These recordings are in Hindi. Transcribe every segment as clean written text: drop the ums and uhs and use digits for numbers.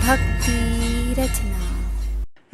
भक्ति रचना।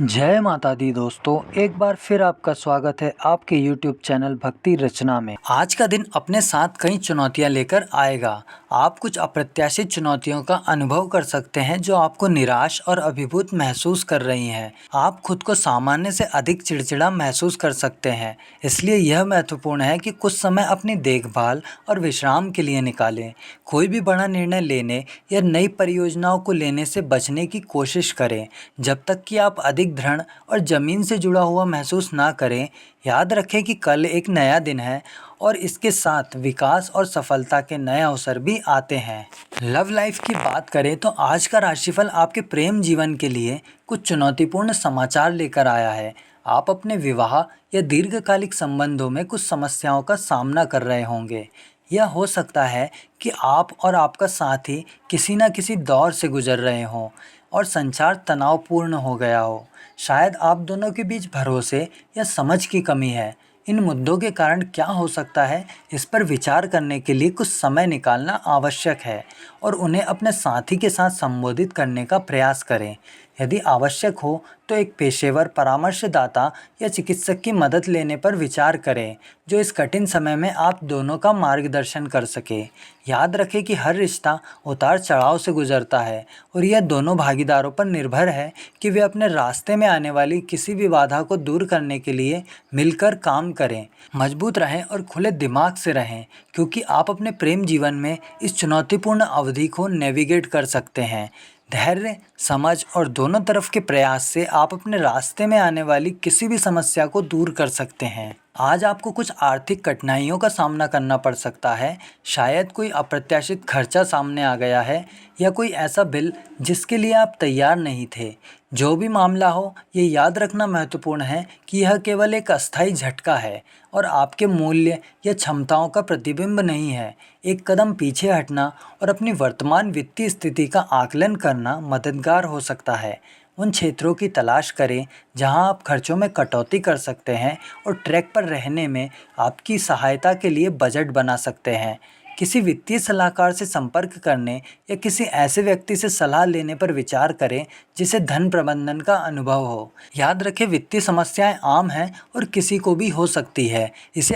जय माता दी दोस्तों, एक बार फिर आपका स्वागत है आपके YouTube चैनल भक्ति रचना में। आज का दिन अपने साथ कई चुनौतियां लेकर आएगा। आप कुछ अप्रत्याशित चुनौतियों का अनुभव कर सकते हैं जो आपको निराश और अभिभूत महसूस कर रही हैं। आप खुद को सामान्य से अधिक चिड़चिड़ा महसूस कर सकते हैं, इसलिए यह महत्वपूर्ण है कि कुछ समय अपनी देखभाल और विश्राम के लिए निकालें। कोई भी बड़ा निर्णय लेने या नई परियोजनाओं को लेने से बचने की कोशिश करें जब तक कि आप अधिक दृढ़ और ज़मीन से जुड़ा हुआ महसूस ना करें। याद रखें कि कल एक नया दिन है और इसके साथ विकास और सफलता के नए अवसर भी आते हैं। लव लाइफ की बात करें तो आज का राशिफल आपके प्रेम जीवन के लिए कुछ चुनौतीपूर्ण समाचार लेकर आया है। आप अपने विवाह या दीर्घकालिक संबंधों में कुछ समस्याओं का सामना कर रहे होंगे। यह हो सकता है कि आप और आपका साथी किसी न किसी दौर से गुजर रहे हों और संचार तनावपूर्ण हो गया हो। शायद आप दोनों के बीच भरोसे या समझ की कमी है। इन मुद्दों के कारण क्या हो सकता है, इस पर विचार करने के लिए कुछ समय निकालना आवश्यक है और उन्हें अपने साथी के साथ संबोधित करने का प्रयास करें। यदि आवश्यक हो तो एक पेशेवर परामर्शदाता या चिकित्सक की मदद लेने पर विचार करें, जो इस कठिन समय में आप दोनों का मार्गदर्शन कर सके। याद रखें कि हर रिश्ता उतार चढ़ाव से गुजरता है और यह दोनों भागीदारों पर निर्भर है कि वे अपने रास्ते में आने वाली किसी भी बाधा को दूर करने के लिए मिलकर काम करें। मजबूत रहें और खुले दिमाग से रहें, क्योंकि आप अपने प्रेम जीवन में इस चुनौतीपूर्ण अवधि को नेविगेट कर सकते हैं। धैर्य, समझ और दोनों तरफ के प्रयास से आप अपने रास्ते में आने वाली किसी भी समस्या को दूर कर सकते हैं। आज आपको कुछ आर्थिक कठिनाइयों का सामना करना पड़ सकता है। शायद कोई अप्रत्याशित खर्चा सामने आ गया है या कोई ऐसा बिल जिसके लिए आप तैयार नहीं थे। जो भी मामला हो, ये याद रखना महत्वपूर्ण है कि यह केवल एक अस्थायी झटका है और आपके मूल्य या क्षमताओं का प्रतिबिंब नहीं है। एक कदम पीछे हटना और अपनी वर्तमान वित्तीय स्थिति का आकलन करना मददगार हो सकता है। उन क्षेत्रों की तलाश करें जहां आप खर्चों में कटौती कर सकते हैं और ट्रैक पर रहने में आपकी सहायता के लिए बजट बना सकते हैं। किसी वित्तीय सलाहकार से संपर्क करने या किसी ऐसे व्यक्ति से सलाह लेने पर विचार करें जिसे धन प्रबंधन का अनुभव हो। याद रखें, वित्तीय समस्याएं आम हैं और किसी को भी हो सकती है। इसे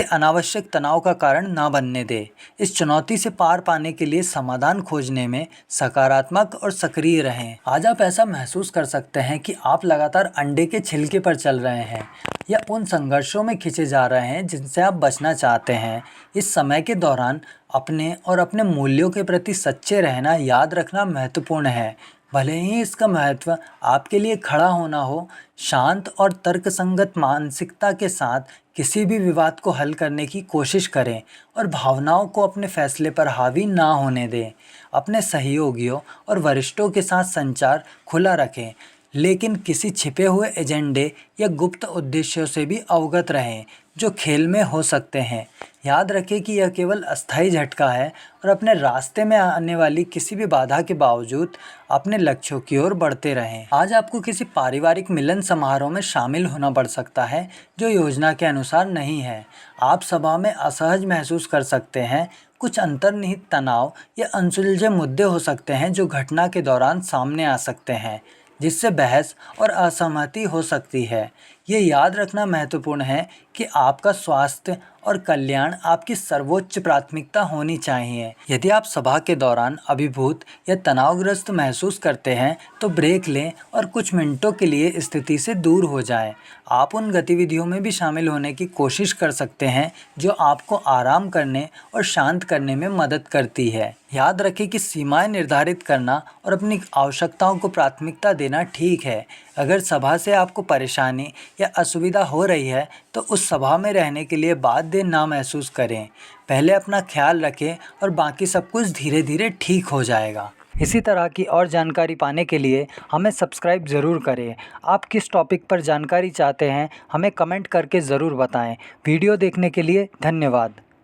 अनावश्यक तनाव का कारण ना बनने दें। इस चुनौती से पार पाने के लिए समाधान खोजने में सकारात्मक और सक्रिय रहें। आज आप ऐसा महसूस कर सकते हैं कि आप लगातार अंडे के छिलके पर चल रहे हैं या उन संघर्षों में खींचे जा रहे हैं जिनसे आप बचना चाहते हैं। इस समय के दौरान अपने और अपने मूल्यों के प्रति सच्चे रहना याद रखना महत्वपूर्ण है। भले ही इसका महत्व आपके लिए खड़ा होना हो, शांत और तर्कसंगत मानसिकता के साथ किसी भी विवाद को हल करने की कोशिश करें और भावनाओं को अपने फैसले पर हावी ना होने दें। अपने सहयोगियों और वरिष्ठों के साथ संचार खुला रखें, लेकिन किसी छिपे हुए एजेंडे या गुप्त उद्देश्यों से भी अवगत रहें जो खेल में हो सकते हैं। याद रखें कि यह केवल अस्थायी झटका है और अपने रास्ते में आने वाली किसी भी बाधा के बावजूद अपने लक्ष्यों की ओर बढ़ते रहें। आज आपको किसी पारिवारिक मिलन समारोह में शामिल होना पड़ सकता है जो योजना के अनुसार नहीं है। आप सभा में असहज महसूस कर सकते हैं। कुछ अंतर्निहित तनाव या अनसुलझे मुद्दे हो सकते हैं जो घटना के दौरान सामने आ सकते हैं, जिससे बहस और असहमति हो सकती है। ये याद रखना महत्वपूर्ण है कि आपका स्वास्थ्य और कल्याण आपकी सर्वोच्च प्राथमिकता होनी चाहिए। यदि आप सभा के दौरान अभिभूत या तनावग्रस्त महसूस करते हैं तो ब्रेक लें और कुछ मिनटों के लिए स्थिति से दूर हो जाएं। आप उन गतिविधियों में भी शामिल होने की कोशिश कर सकते हैं जो आपको आराम करने और शांत करने में मदद करती है। याद रखें कि सीमाएं निर्धारित करना और अपनी आवश्यकताओं को प्राथमिकता देना ठीक है। अगर सभा से आपको परेशानी या असुविधा हो रही है तो उस सभा में रहने के लिए बाध्य ना महसूस करें। पहले अपना ख्याल रखें और बाकी सब कुछ धीरे धीरे ठीक हो जाएगा। इसी तरह की और जानकारी पाने के लिए हमें सब्सक्राइब ज़रूर करें। आप किस टॉपिक पर जानकारी चाहते हैं हमें कमेंट करके ज़रूर बताएं। वीडियो देखने के लिए धन्यवाद।